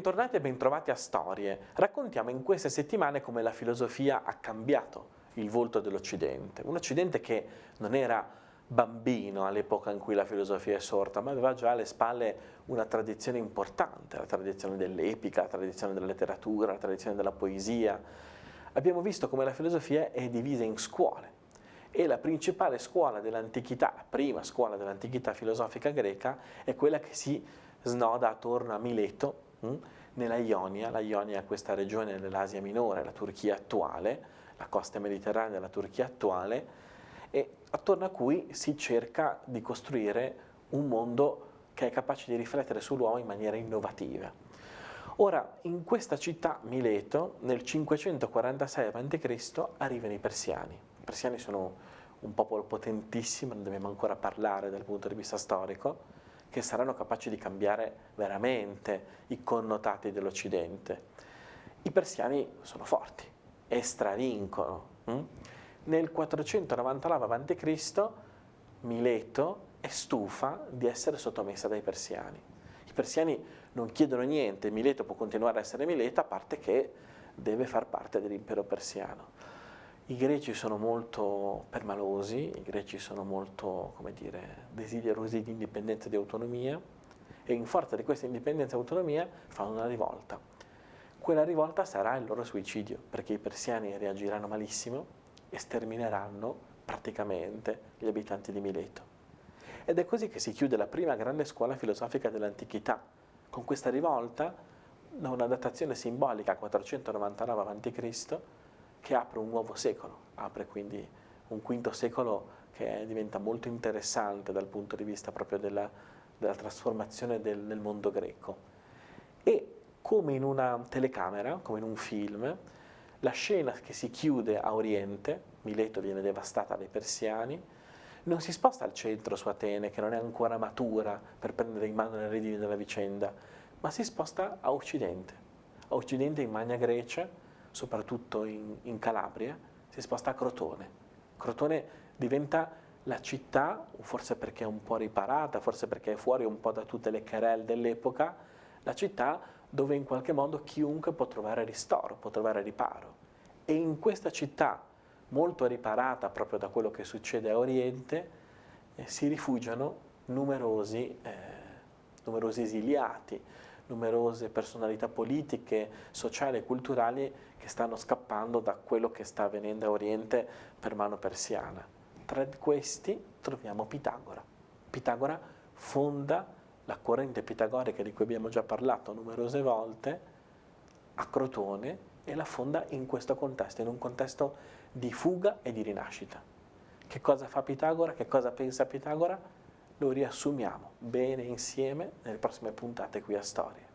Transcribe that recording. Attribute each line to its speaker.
Speaker 1: Bentornati e bentrovati a Storie. Raccontiamo in queste settimane come la filosofia ha cambiato il volto dell'Occidente. Un Occidente che non era bambino all'epoca in cui la filosofia è sorta, ma aveva già alle spalle una tradizione importante, la tradizione dell'epica, la tradizione della letteratura, la tradizione della poesia. Abbiamo visto come la filosofia è divisa in scuole e la principale scuola dell'antichità, la prima scuola dell'antichità filosofica greca, è quella che si snoda attorno a Mileto, nella Ionia. La Ionia è questa regione dell'Asia Minore, la Turchia attuale, la costa mediterranea della Turchia attuale, e attorno a cui si cerca di costruire un mondo che è capace di riflettere sull'uomo in maniera innovativa. Ora, in questa città, Mileto, nel 546 a.C. arrivano i Persiani. I Persiani sono un popolo potentissimo, non dobbiamo ancora parlare dal punto di vista storico, che saranno capaci di cambiare veramente i connotati dell'Occidente. I persiani sono forti e stravincono. Nel 499 a.C. Mileto è stufa di essere sottomessa dai persiani. I persiani non chiedono niente, Mileto può continuare a essere Mileto, a parte che deve far parte dell'impero persiano. I greci sono molto permalosi, i greci sono molto, come dire, desiderosi di indipendenza e di autonomia, e in forza di questa indipendenza e autonomia fanno una rivolta. Quella rivolta sarà il loro suicidio, perché i persiani reagiranno malissimo e stermineranno praticamente gli abitanti di Mileto. Ed è così che si chiude la prima grande scuola filosofica dell'antichità, con questa rivolta, da una datazione simbolica 499 a.C., che apre un nuovo secolo, apre quindi un quinto secolo che diventa molto interessante dal punto di vista proprio della trasformazione nel mondo greco. E come in una telecamera, come in un film, la scena che si chiude a Oriente, Mileto viene devastata dai persiani, non si sposta al centro su Atene, che non è ancora matura per prendere in mano le redini della vicenda, ma si sposta a Occidente in Magna Grecia, soprattutto in Calabria, si sposta a Crotone. Crotone diventa la città, forse perché è un po' riparata, forse perché è fuori un po' da tutte le querelle dell'epoca, la città dove in qualche modo chiunque può trovare ristoro, può trovare riparo. E in questa città, molto riparata proprio da quello che succede a Oriente, si rifugiano numerosi esiliati, numerose personalità politiche, sociali e culturali che stanno scappando da quello che sta avvenendo a Oriente per mano persiana. Tra questi troviamo Pitagora. Pitagora fonda la corrente pitagorica di cui abbiamo già parlato numerose volte a Crotone e la fonda in questo contesto, in un contesto di fuga e di rinascita. Che cosa fa Pitagora? Che cosa pensa Pitagora? Lo riassumiamo bene insieme nelle prossime puntate qui a Storie.